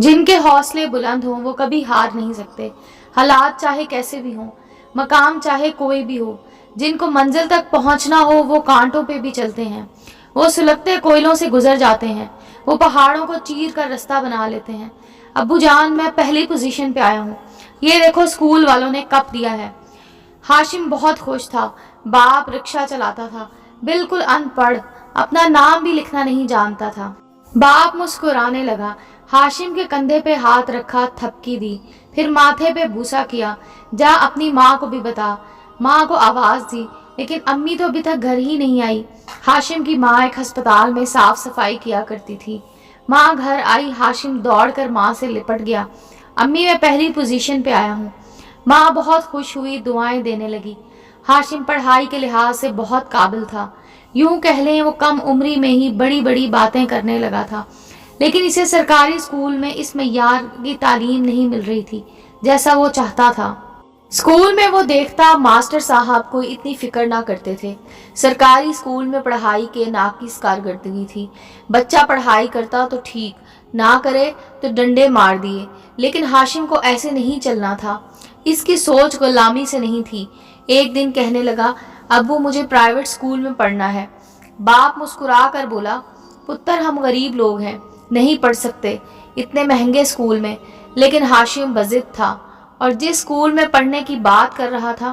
جن کے حوصلے بلند ہوں وہ کبھی ہار نہیں سکتے، حالات چاہے کیسے بھی ہوں، مقام چاہے کوئی بھی ہو۔ جن کو منزل تک پہنچنا ہو وہ کانٹوں پہ بھی چلتے ہیں، وہ سلگتے کوئلوں سے گزر جاتے ہیں، وہ پہاڑوں کو چیر کر رستہ بنا لیتے ہیں۔ ابو جان، میں پہلی پوزیشن پہ آیا ہوں، یہ دیکھو اسکول والوں نے کپ دیا ہے۔ ہاشم بہت خوش تھا۔ باپ رکشہ چلاتا تھا، بالکل ان پڑھ، اپنا نام بھی لکھنا نہیں جانتا تھا۔ باپ مسکرانے لگا، ہاشم کے کندھے پہ ہاتھ رکھا، تھپکی دی، پھر ماتھے پہ بوسا کیا۔ جا اپنی ماں کو بھی بتا۔ ماں کو آواز دی، لیکن امی تو ابھی تک گھر ہی نہیں آئی۔ ہاشم کی ماں ایک ہسپتال میں صاف صفائی کیا کرتی تھی۔ ماں گھر آئی، ہاشم دوڑ کر ماں سے لپٹ گیا۔ امی، میں پہلی پوزیشن پہ آیا ہوں۔ ماں بہت خوش ہوئی، دعائیں دینے لگی۔ ہاشم پڑھائی کے لحاظ سے بہت قابل تھا، یوں کہہ لیں وہ کم عمری میں ہی بڑی بڑی باتیں کرنے لگا تھا، لیکن اسے سرکاری اسکول میں اس معیار کی تعلیم نہیں مل رہی تھی جیسا وہ چاہتا تھا۔ اسکول میں وہ دیکھتا ماسٹر صاحب کوئی اتنی فکر نہ کرتے تھے۔ سرکاری اسکول میں پڑھائی کے ناقص کارکردگی تھی۔ بچہ پڑھائی کرتا تو ٹھیک، نہ کرے تو ڈنڈے مار دیے، لیکن ہاشم کو ایسے نہیں چلنا تھا۔ اس کی سوچ غلامی سے نہیں تھی۔ ایک دن کہنے لگا، ابو مجھے پرائیویٹ اسکول میں پڑھنا ہے۔ باپ مسکرا کر بولا، پتر ہم غریب لوگ ہیں، نہیں پڑھ سکتے اتنے مہنگے اسکول میں۔ لیکن ہاشم بضد تھا، اور جس اسکول میں پڑھنے کی بات کر رہا تھا،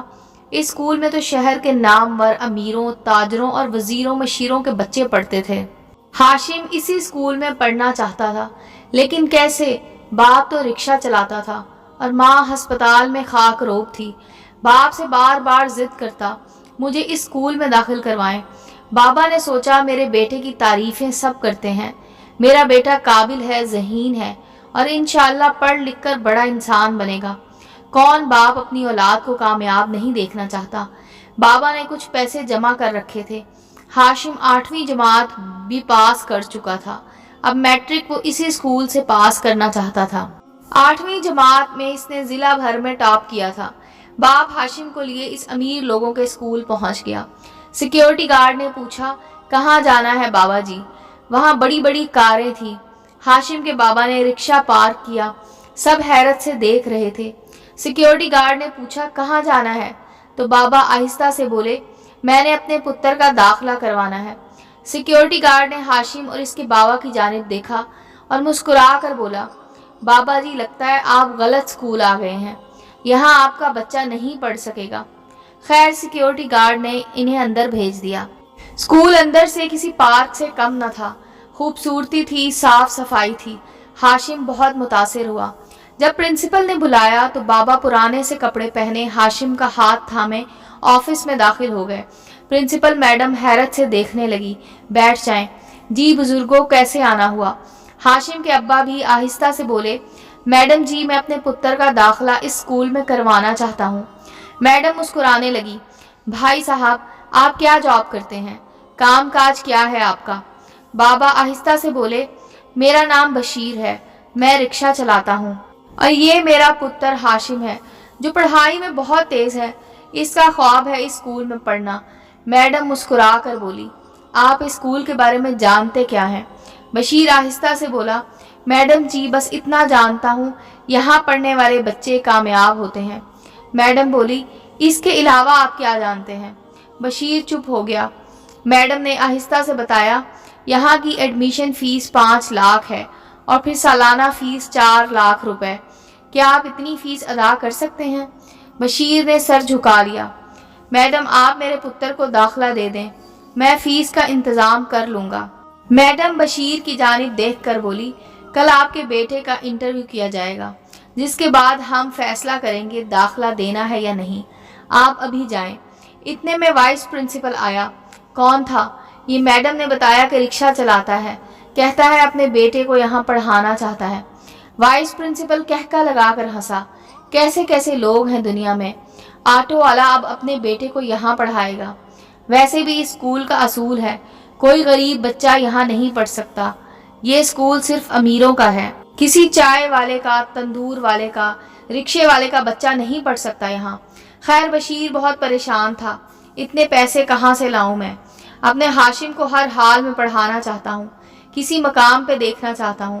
اس اسکول میں تو شہر کے نامور امیروں، تاجروں اور وزیروں مشیروں کے بچے پڑھتے تھے۔ ہاشم اسی اسکول میں پڑھنا چاہتا تھا، لیکن کیسے؟ باپ تو رکشہ چلاتا تھا اور ماں ہسپتال میں خاک روب تھی۔ باپ سے بار بار ضد کرتا، مجھے اس اسکول میں داخل کروائیں۔ بابا نے سوچا میرے بیٹے کی تعریفیں سب کرتے ہیں، میرا بیٹا قابل ہے، ذہین ہے، اور انشاءاللہ پڑھ لکھ کر بڑا انسان بنے گا۔ کون باپ اپنی اولاد کو کامیاب نہیں دیکھنا چاہتا؟ بابا نے کچھ پیسے جمع کر رکھے تھے۔ ہاشم 8ویں جماعت بھی پاس کر چکا تھا، اب میٹرک وہ اسی اسکول سے پاس کرنا چاہتا تھا۔ 8ویں جماعت میں اس نے ضلع بھر میں ٹاپ کیا تھا۔ باپ ہاشم کو لیے اس امیر لوگوں کے اسکول پہنچ گیا۔ سیکیورٹی گارڈ نے پوچھا، کہاں جانا ہے بابا جی؟ وہاں بڑی بڑی کاریں تھیں۔ ہاشم کے بابا نے رکشہ پارک کیا، سب حیرت سے دیکھ رہے تھے۔ سیکیورٹی گارڈ نے پوچھا، کہاں جانا ہے؟ تو بابا آہستہ سے بولے، میں نے اپنے پتر کا داخلہ کروانا ہے۔ سیکیورٹی گارڈ نے ہاشم اور اس کے بابا کی جانب دیکھا اور مسکرا کر بولا، بابا جی لگتا ہے آپ غلط اسکول آ گئے ہیں، یہاں آپ کا بچہ نہیں پڑھ سکے گا۔ خیر سیکیورٹی گارڈ نے انہیں اندر بھیج دیا۔ اسکول اندر سے کسی پارک سے کم نہ تھا، خوبصورتی تھی، صاف صفائی تھی۔ ہاشم بہت متاثر ہوا۔ جب پرنسپل نے بلایا تو بابا پرانے سے کپڑے پہنے ہاشم کا ہاتھ تھامے آفس میں داخل ہو گئے۔ پرنسپل میڈم حیرت سے دیکھنے لگی، بیٹھ جائیں۔ جی بزرگوں، کیسے آنا ہوا؟ ہاشم کے ابا بھی آہستہ سے بولے، میڈم جی میں اپنے پتر کا داخلہ اس اسکول میں کروانا چاہتا ہوں۔ میڈم مسکرانے لگی، بھائی صاحب آپ کیا جاب کرتے ہیں؟ کام کاج کیا ہے آپ کا؟ بابا آہستہ سے بولے، میرا نام بشیر ہے، میں رکشہ چلاتا ہوں، اور یہ میرا پتر ہاشم ہے جو پڑھائی میں بہت تیز ہے، اس کا خواب ہے اس اسکول میں پڑھنا۔ میڈم مسکرا کر بولی، آپ اس اسکول کے بارے میں جانتے کیا ہیں؟ بشیر آہستہ سے بولا، میڈم جی بس اتنا جانتا ہوں یہاں پڑھنے والے بچے کامیاب ہوتے ہیں۔ میڈم بولی، اس کے علاوہ آپ کیا جانتے ہیں؟ بشیر چپ ہو گیا۔ میڈم نے آہستہ سے بتایا، یہاں کی ایڈمیشن فیس 5 لاکھ ہے اور پھر سالانہ فیس 4 لاکھ روپے۔ کیا آپ اتنی فیس ادا کر سکتے ہیں؟ بشیر نے سر جھکا لیا۔ میڈم آپ میرے پتر کو داخلہ دے دیں، میں فیس کا انتظام کر لوں گا۔ میڈم بشیر کی جانب دیکھ کر بولی، کل آپ کے بیٹے کا انٹرویو کیا جائے گا، جس کے بعد ہم فیصلہ کریں گے داخلہ دینا ہے یا نہیں۔ آپ ابھی جائیں۔ اتنے میں وائس پرنسپل آیا۔ کون تھا؟ یہ میڈم نے بتایا کہ رکشہ چلاتا ہے، کہتا ہے اپنے بیٹے کو یہاں پڑھانا چاہتا ہے۔ وائس پرنسپل کہکا لگا کر ہنسا، کیسے کیسے لوگ ہیں دنیا میں، آٹو والا اب اپنے بیٹے کو یہاں پڑھائے گا۔ ویسے بھی اس اسکول کا اصول ہے، کوئی غریب بچہ یہاں نہیں پڑھ سکتا، یہ اسکول صرف امیروں کا ہے، کسی چائے والے کا، تندور والے کا، رکشے والے کا بچہ نہیں پڑھ سکتا یہاں۔ خیر بشیر بہت پریشان تھا، اتنے پیسے کہاں سے لاؤں میں؟ اپنے ہاشم کو ہر حال میں پڑھانا چاہتا ہوں، کسی مقام پہ دیکھنا چاہتا ہوں۔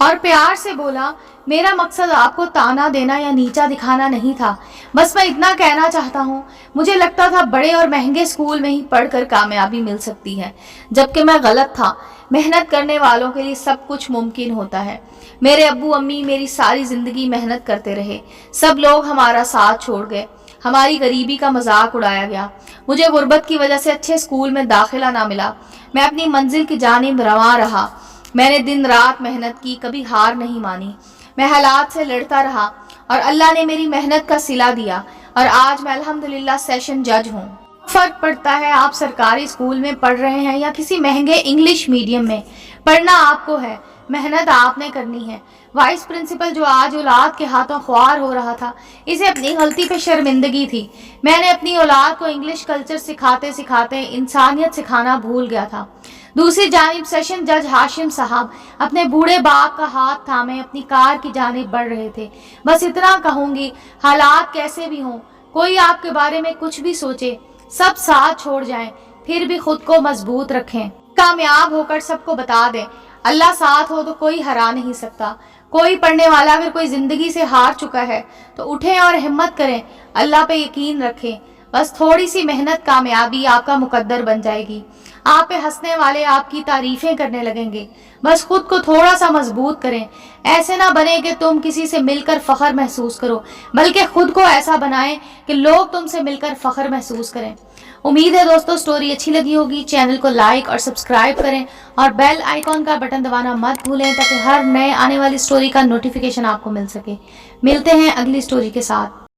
اور پیار سے بولا، میرا مقصد آپ کو تانا دینا یا نیچا دکھانا نہیں تھا، بس میں اتنا کہنا چاہتا ہوں، مجھے لگتا تھا بڑے اور مہنگے اسکول میں ہی پڑھ کر کامیابی مل سکتی ہے، جبکہ میں غلط تھا۔ محنت کرنے والوں کے لیے سب کچھ ممکن ہوتا ہے۔ میرے ابو امی میری ساری زندگی محنت کرتے رہے، سب لوگ ہمارا ساتھ چھوڑ گئے، ہماری غریبی کا مذاق اڑایا گیا، مجھے غربت کی وجہ سے اچھے اسکول میں داخلہ نہ ملا، میں اپنی منزل کی جانب رواں رہا، میں نے دن رات محنت کی، کبھی ہار نہیں مانی، میں حالات سے لڑتا رہا اور اللہ نے میری محنت کا صلہ دیا اور آج میں الحمدللہ سیشن جج ہوں۔ فرق پڑتا ہے آپ سرکاری اسکول میں پڑھ رہے ہیں یا کسی مہنگے انگلش میڈیم میں، پڑھنا آپ کو ہے، محنت آپ نے کرنی ہے۔ وائس پرنسپل جو آج اولاد کے ہاتھوں خوار ہو رہا تھا، اسے اپنی غلطی پہ شرمندگی تھی۔ میں نے اپنی اولاد کو انگلش کلچر سکھاتے سکھاتے انسانیت سکھانا بھول گیا تھا۔ دوسری جانب سیشن جج ہاشم صاحب اپنے بوڑھے باپ کا ہاتھ تھامے اپنی کار کی جانب بڑھ رہے تھے۔ بس اتنا کہوں گی، حالات کیسے بھی ہوں، کوئی آپ کے بارے میں کچھ بھی سوچے، سب ساتھ چھوڑ جائیں، پھر بھی خود کو مضبوط رکھیں، کامیاب ہو کر سب کو بتا دیں، اللہ ساتھ ہو تو کوئی ہرا نہیں سکتا۔ کوئی پڑھنے والا اگر کوئی زندگی سے ہار چکا ہے تو اٹھیں اور ہمت کریں، اللہ پہ یقین رکھیں، بس تھوڑی سی محنت، کامیابی آپ کا مقدر بن جائے گی۔ آپ پہ ہنسنے والے آپ کی تعریفیں کرنے لگیں گے، بس خود کو تھوڑا سا مضبوط کریں، ایسے نہ بنے کہ تم کسی سے مل کر فخر محسوس کرو، بلکہ خود کو ایسا بنائیں کہ لوگ تم سے مل کر فخر محسوس کریں۔ امید ہے دوستو سٹوری اچھی لگی ہوگی، چینل کو لائک اور سبسکرائب کریں اور بیل آئیکن کا بٹن دبانا مت بھولیں تاکہ ہر نئے آنے والی سٹوری کا نوٹیفیکیشن آپ کو مل سکے۔ ملتے ہیں اگلی سٹوری کے ساتھ۔